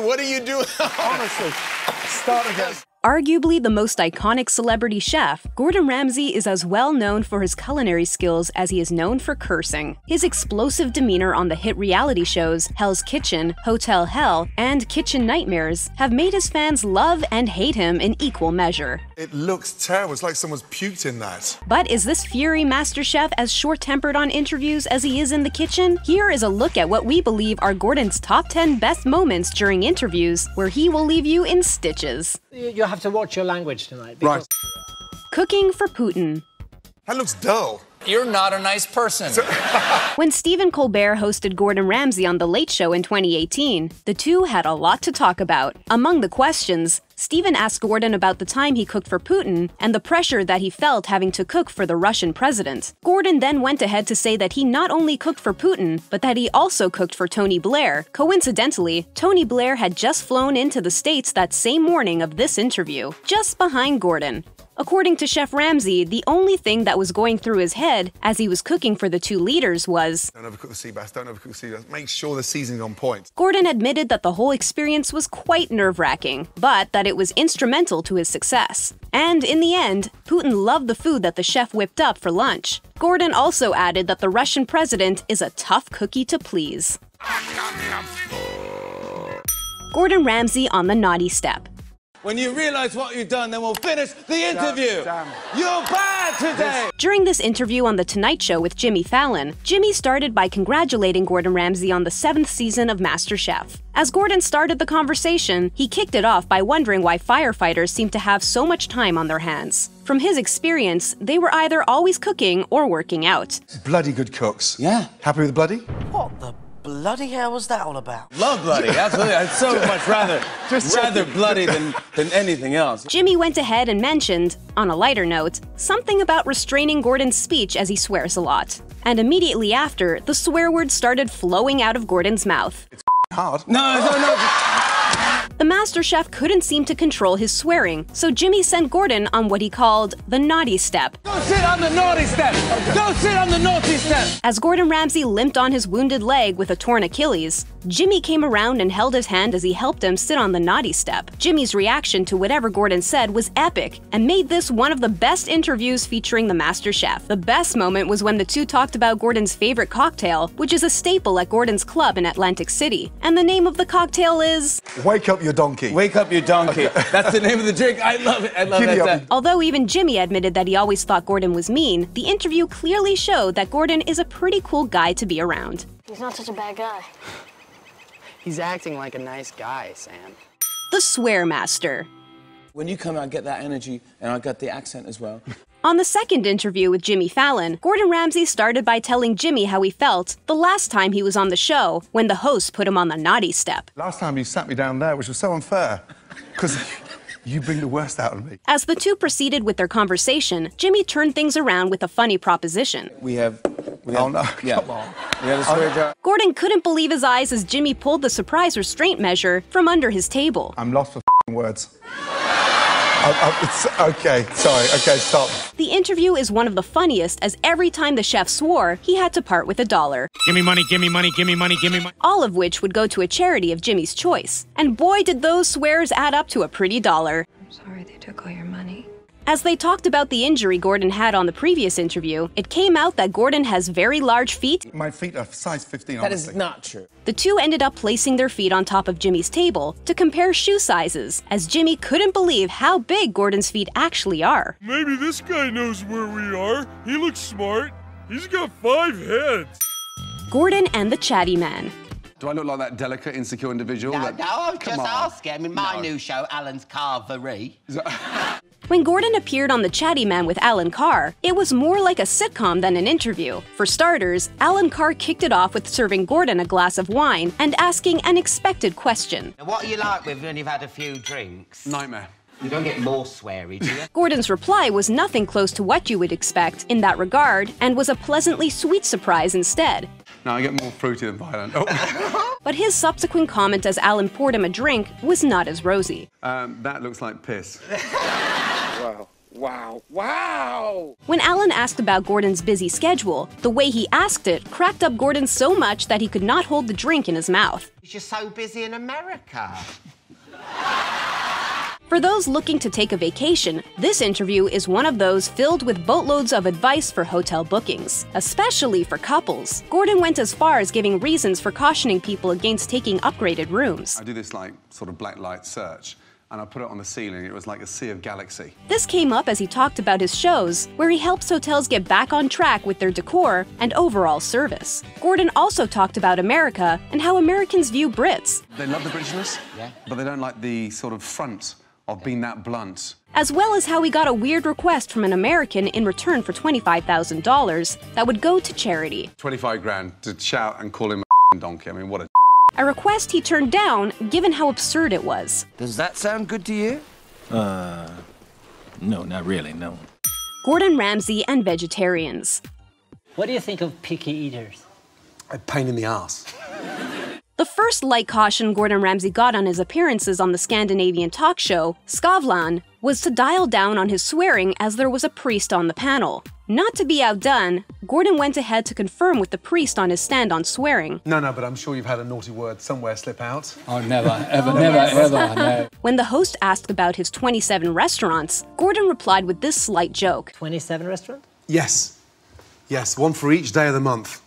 what are you doing? Honestly, start again. Arguably the most iconic celebrity chef, Gordon Ramsay is as well known for his culinary skills as he is known for cursing. His explosive demeanor on the hit reality shows Hell's Kitchen, Hotel Hell, and Kitchen Nightmares have made his fans love and hate him in equal measure. It looks terrible. It's like someone's puked in that. But is this fiery master chef as short-tempered on interviews as he is in the kitchen? Here is a look at what we believe are Gordon's top 10 best moments during interviews, where he will leave you in stitches. You'll have to watch your language tonight. Right. Cooking for Putin. That looks dull. You're not a nice person. When Stephen Colbert hosted Gordon Ramsay on The Late Show in 2018, the two had a lot to talk about. Among the questions, Stephen asked Gordon about the time he cooked for Putin and the pressure that he felt having to cook for the Russian president. Gordon then went ahead to say that he not only cooked for Putin, but that he also cooked for Tony Blair. Coincidentally, Tony Blair had just flown into the States that same morning of this interview, just behind Gordon. According to Chef Ramsay, the only thing that was going through his head as he was cooking for the two leaders was, "Don't overcook the sea bass, don't overcook the sea bass. Make sure the seasoning's on point." Gordon admitted that the whole experience was quite nerve-wracking, but that it was instrumental to his success. And in the end, Putin loved the food that the chef whipped up for lunch. Gordon also added that the Russian president is a tough cookie to please. Gordon Ramsay on the naughty step. When you realise what you've done, then we'll finish the interview. Damn. You're bad today. During this interview on The Tonight Show with Jimmy Fallon, Jimmy started by congratulating Gordon Ramsay on the 7th season of MasterChef. As Gordon started the conversation, he kicked it off by wondering why firefighters seem to have so much time on their hands. From his experience, they were either always cooking or working out. Bloody good cooks. Yeah. Happy with the bloody? What the bloody hell was that all about? Love bloody, absolutely. I'd so much rather bloody than anything else. Jimmy went ahead and mentioned, on a lighter note, something about restraining Gordon's speech as he swears a lot. And immediately after, the swear words started flowing out of Gordon's mouth. It's hard. No. The master chef couldn't seem to control his swearing, so Jimmy sent Gordon on what he called the naughty step. Go sit on the naughty step. Go sit on the naughty step. As Gordon Ramsay limped on his wounded leg with a torn Achilles, Jimmy came around and held his hand as he helped him sit on the naughty step. Jimmy's reaction to whatever Gordon said was epic and made this one of the best interviews featuring the master chef. The best moment was when the two talked about Gordon's favorite cocktail, which is a staple at Gordon's club in Atlantic City. And the name of the cocktail is... Wake up your donkey. Wake up your donkey. That's the name of the drink. I love it. I love that. Although even Jimmy admitted that he always thought Gordon was mean, the interview clearly showed that Gordon is a pretty cool guy to be around. He's not such a bad guy. He's acting like a nice guy, Sam. The Swear Master. When you come out, I get that energy, and I got the accent as well. On the second interview with Jimmy Fallon, Gordon Ramsay started by telling Jimmy how he felt the last time he was on the show when the host put him on the naughty step. Last time you sat me down there, which was so unfair, because you bring the worst out of me. As the two proceeded with their conversation, Jimmy turned things around with a funny proposition. We have Oh no, yeah. come on. We have a swear jar. Gordon couldn't believe his eyes as Jimmy pulled the surprise restraint measure from under his table. I'm lost for words. It's okay, sorry, okay, stop. The interview is one of the funniest, as every time the chef swore, he had to part with $1. Give me money, give me money, give me money, give me money. All of which would go to a charity of Jimmy's choice. And boy, did those swears add up to a pretty $1. I'm sorry they took all your money. As they talked about the injury Gordon had on the previous interview, it came out that Gordon has very large feet. My feet are size 15, That honestly. is not true. The two ended up placing their feet on top of Jimmy's table to compare shoe sizes, as Jimmy couldn't believe how big Gordon's feet actually are. Maybe this guy knows where we are. He looks smart. He's got 5 heads. Gordon and the Chatty Man. Do I look like that delicate, insecure individual? No, that... I was just Come on. asking. I mean, my No. new show, Alan's Carvery. When Gordon appeared on The Chatty Man with Alan Carr, it was more like a sitcom than an interview. For starters, Alan Carr kicked it off with serving Gordon a glass of wine and asking an expected question. Now, what are you like with when you've had a few drinks? Nightmare. You don't get more sweary, do you? Gordon's reply was nothing close to what you would expect in that regard, and was a pleasantly sweet surprise instead. No, I get more fruity than violent. Oh. But his subsequent comment as Alan poured him a drink was not as rosy. That looks like piss. Wow. Wow, wow! When Alan asked about Gordon's busy schedule, the way he asked it cracked up Gordon so much that he could not hold the drink in his mouth. You're so busy in America. For those looking to take a vacation, this interview is one of those filled with boatloads of advice for hotel bookings, especially for couples. Gordon went as far as giving reasons for cautioning people against taking upgraded rooms. I do this like sort of black light search, and I put it on the ceiling. It was like a sea of galaxy. This came up as he talked about his shows, where he helps hotels get back on track with their decor and overall service. Gordon also talked about America and how Americans view Brits. They love the Britishness, but they don't like the sort of front of being that blunt. As well as how he got a weird request from an American in return for $25,000 that would go to charity. 25 grand to shout and call him a donkey. I mean, what a A request he turned down, given how absurd it was. Does that sound good to you? No, not really, no. Gordon Ramsay and vegetarians. What do you think of picky eaters? A pain in the ass. The first light caution Gordon Ramsay got on his appearances on the Scandinavian talk show, Skavlan, was to dial down on his swearing as there was a priest on the panel. Not to be outdone, Gordon went ahead to confirm with the priest on his stand on swearing. No, but I'm sure you've had a naughty word somewhere slip out. Oh, never, ever, never, no. When the host asked about his 27 restaurants, Gordon replied with this slight joke. 27 restaurants? Yes. Yes, one for each day of the month.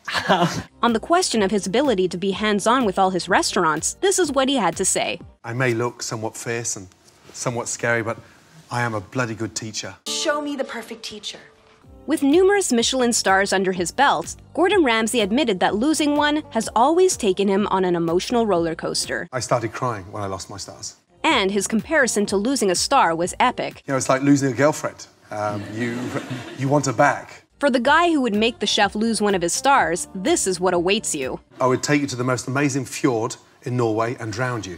On the question of his ability to be hands-on with all his restaurants, this is what he had to say. I may look somewhat fierce and somewhat scary, but I am a bloody good teacher. Show me the perfect teacher. With numerous Michelin stars under his belt, Gordon Ramsay admitted that losing one has always taken him on an emotional roller coaster. I started crying when I lost my stars. And his comparison to losing a star was epic. You know, it's like losing a girlfriend. You want her back. For the guy who would make the chef lose one of his stars, this is what awaits you. I would take you to the most amazing fjord in Norway and drown you.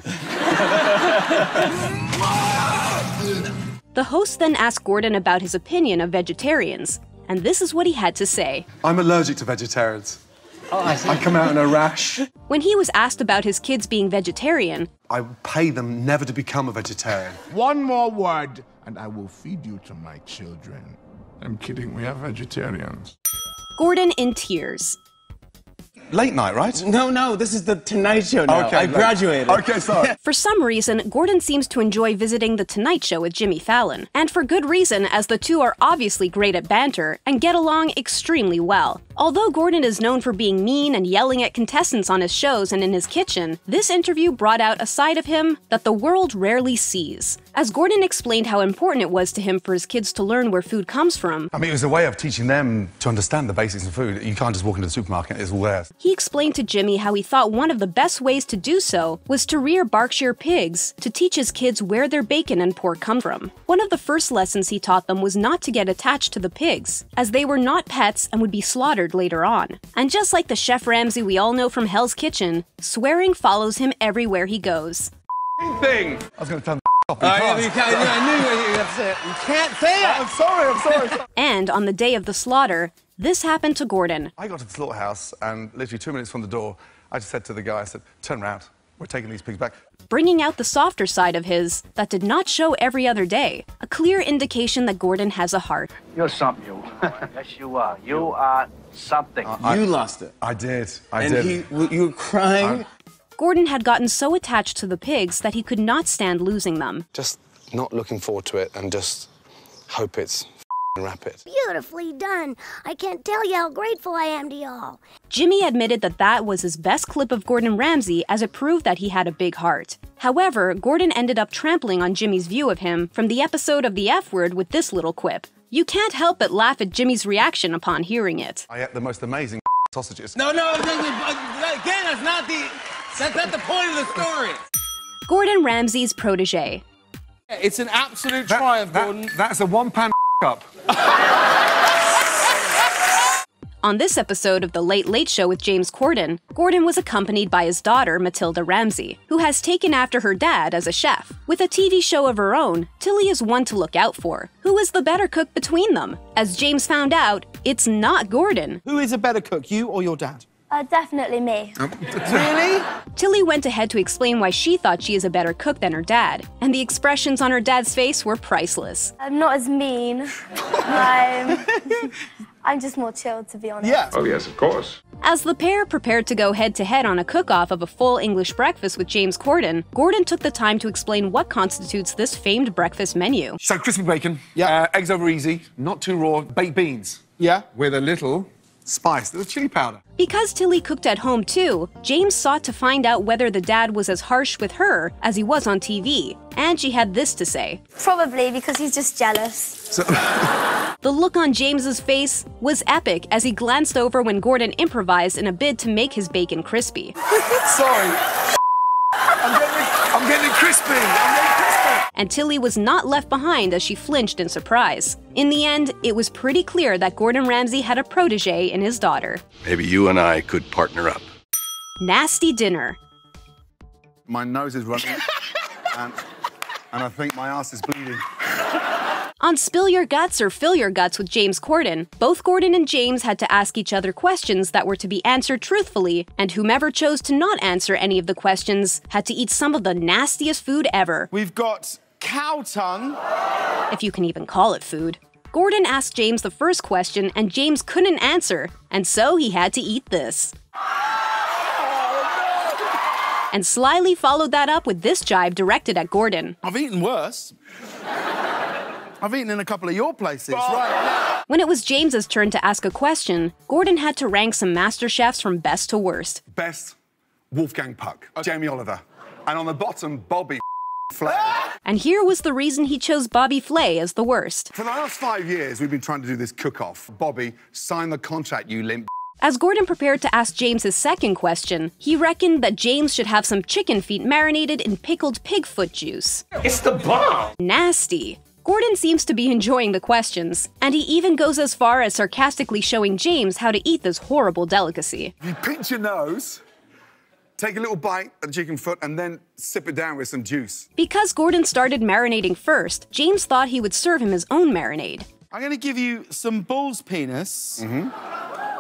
The host then asked Gordon about his opinion of vegetarians, and this is what he had to say. I'm allergic to vegetarians. Oh, I see. I come out in a rash. When he was asked about his kids being vegetarian, I pay them never to become a vegetarian. One more word, and I will feed you to my children. I'm kidding, we are vegetarians. Gordon in tears. Late night, right? No, this is the Tonight Show now. Okay, I graduated. Okay, sorry. For some reason, Gordon seems to enjoy visiting The Tonight Show with Jimmy Fallon. And for good reason, as the two are obviously great at banter and get along extremely well. Although Gordon is known for being mean and yelling at contestants on his shows and in his kitchen, this interview brought out a side of him that the world rarely sees. As Gordon explained how important it was to him for his kids to learn where food comes from, I mean, it was a way of teaching them to understand the basics of food. You can't just walk into the supermarket, it's all there. he explained to Jimmy how he thought one of the best ways to do so was to rear Berkshire pigs to teach his kids where their bacon and pork come from. One of the first lessons he taught them was not to get attached to the pigs, as they were not pets and would be slaughtered later on. And just like the Chef Ramsay we all know from Hell's Kitchen, swearing follows him everywhere he goes. Thing! I was going to turn off. I knew you were going to say it. You can't say it! I'm sorry. And on the day of the slaughter, this happened to Gordon. I got to the slaughterhouse, and literally 2 minutes from the door, I just said to the guy, I said, turn around, we're taking these pigs back. Bringing out the softer side of his that did not show every other day, a clear indication that Gordon has a heart. You're something, you. Yes, you are. You are something. You lost it. I did. And you were crying? Gordon had gotten so attached to the pigs that he could not stand losing them. Just not looking forward to it and just hope it's rapid. Beautifully done. I can't tell you how grateful I am to y'all. Jimmy admitted that that was his best clip of Gordon Ramsay, as it proved that he had a big heart. However, Gordon ended up trampling on Jimmy's view of him from the episode of the F Word with this little quip. You can't help but laugh at Jimmy's reaction upon hearing it. I ate the most amazing sausages. No, again, that's not the point of the story. Gordon Ramsay's protege. It's an absolute triumph, Gordon. That's a one-pan up. On this episode of The Late Late Show with James Corden, Gordon was accompanied by his daughter, Matilda Ramsay, who has taken after her dad as a chef. With a TV show of her own, Tilly is one to look out for. Who is the better cook between them? As James found out, it's not Gordon. Who is a better cook, you or your dad? Definitely me. Really? Tilly went ahead to explain why she thought she is a better cook than her dad, and the expressions on her dad's face were priceless. I'm not as mean. I'm just more chilled, to be honest. Yeah. Oh, yes, of course. As the pair prepared to go head-to-head on a cook-off of a full English breakfast with James Corden, Gordon took the time to explain what constitutes this famed breakfast menu. So crispy bacon, eggs over easy, not too raw, baked beans. Yeah. With a little spice, a little chili powder. Because Tilly cooked at home too, James sought to find out whether the dad was as harsh with her as he was on TV. And she had this to say. Probably because he's just jealous. The look on James's face was epic as he glanced over when Gordon improvised in a bid to make his bacon crispy. Sorry. I'm getting it crispy. And Tilly was not left behind as she flinched in surprise. In the end, it was pretty clear that Gordon Ramsay had a protege in his daughter. Maybe you and I could partner up. Nasty dinner. My nose is running, and I think my ass is bleeding. On Spill Your Guts or Fill Your Guts with James Corden, both Gordon and James had to ask each other questions that were to be answered truthfully, and whomever chose to not answer any of the questions had to eat some of the nastiest food ever. We've got cow tongue. If you can even call it food. Gordon asked James the first question, and James couldn't answer, and so he had to eat this. And slyly followed that up with this jibe directed at Gordon. I've eaten worse. I've eaten in a couple of your places, right? When it was James's turn to ask a question, Gordon had to rank some master chefs from best to worst. Best, Wolfgang Puck, Jamie Oliver. And on the bottom, Bobby Flay. And here was the reason he chose Bobby Flay as the worst. For the last 5 years, we've been trying to do this cook-off. Bobby, sign the contract, you limp. As Gordon prepared to ask James his second question, he reckoned that James should have some chicken feet marinated in pickled pig foot juice. It's the bomb! Nasty. Gordon seems to be enjoying the questions, and he even goes as far as sarcastically showing James how to eat this horrible delicacy. You pinch your nose, take a little bite of the chicken foot, and then sip it down with some juice. Because Gordon started marinating first, James thought he would serve him his own marinade. I'm going to give you some bull's penis,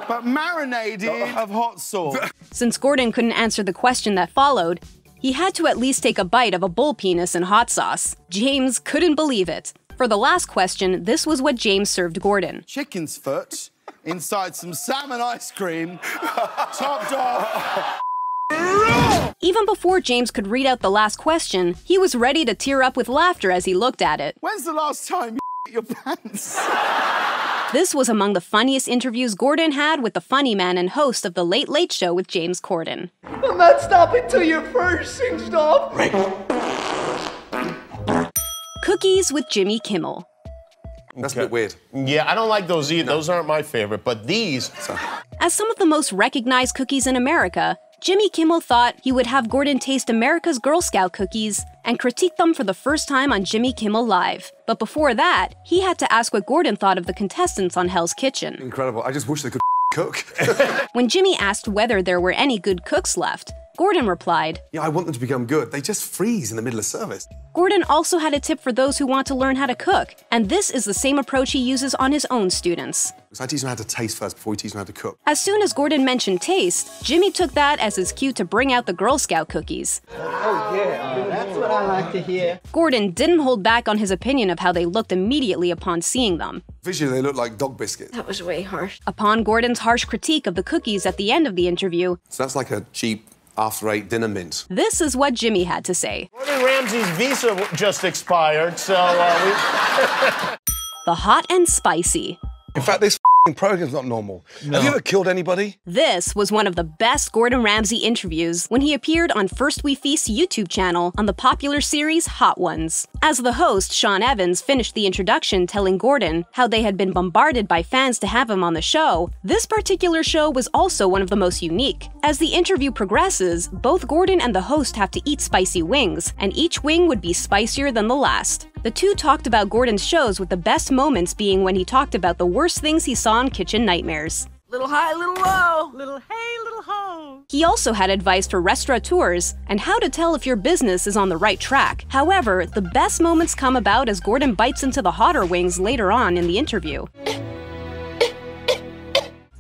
but marinated of hot sauce. Since Gordon couldn't answer the question that followed, he had to at least take a bite of a bull penis in hot sauce. James couldn't believe it. For the last question, this was what James served Gordon. Chicken's foot inside some salmon ice cream, topped off. Even before James could read out the last question, he was ready to tear up with laughter as he looked at it. When's the last time you your pants? This was among the funniest interviews Gordon had with the funny man and host of The Late Late Show with James Corden. I'm not stopping till you're first, singed off. Cookies with Jimmy Kimmel. That's a bit weird. Yeah, I don't like those either. Those aren't my favorite, but these... As some of the most recognized cookies in America, Jimmy Kimmel thought he would have Gordon taste America's Girl Scout cookies and critique them for the first time on Jimmy Kimmel Live. But before that, he had to ask what Gordon thought of the contestants on Hell's Kitchen. Incredible. I just wish they could cook. When Jimmy asked whether there were any good cooks left, Gordon replied, Yeah, I want them to become good. They just freeze in the middle of service. Gordon also had a tip for those who want to learn how to cook, and this is the same approach he uses on his own students. So I teach them how to taste first before we teach them how to cook. As soon as Gordon mentioned taste, Jimmy took that as his cue to bring out the Girl Scout cookies. Oh yeah, that's what I like to hear. Gordon didn't hold back on his opinion of how they looked immediately upon seeing them. Visually, they look like dog biscuits. That was way harsh. Upon Gordon's harsh critique of the cookies at the end of the interview, So that's like a cheap after-eight dinner mint. this is what Jimmy had to say. Gordon Ramsay's visa just expired, so The hot and spicy. In fact, this program's not normal. Have you ever killed anybody? This was one of the best Gordon Ramsay interviews when he appeared on First We Feast's YouTube channel on the popular series Hot Ones. As the host, Sean Evans, finished the introduction telling Gordon how they had been bombarded by fans to have him on the show, this particular show was also one of the most unique. As the interview progresses, both Gordon and the host have to eat spicy wings, and each wing would be spicier than the last. The two talked about Gordon's shows, with the best moments being when he talked about the worst things he saw in Kitchen Nightmares. Little high, little low. Little hey, little ho. He also had advice for restaurateurs and how to tell if your business is on the right track. However, the best moments come about as Gordon bites into the hotter wings later on in the interview.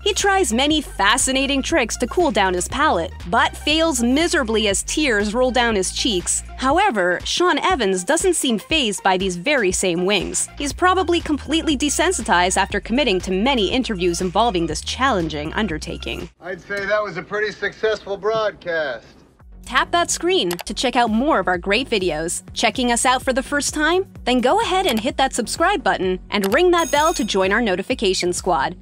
He tries many fascinating tricks to cool down his palate, but fails miserably as tears roll down his cheeks. However, Sean Evans doesn't seem fazed by these very same wings. He's probably completely desensitized after committing to many interviews involving this challenging undertaking. I'd say that was a pretty successful broadcast. Tap that screen to check out more of our great videos. Checking us out for the first time? Then go ahead and hit that subscribe button and ring that bell to join our notification squad.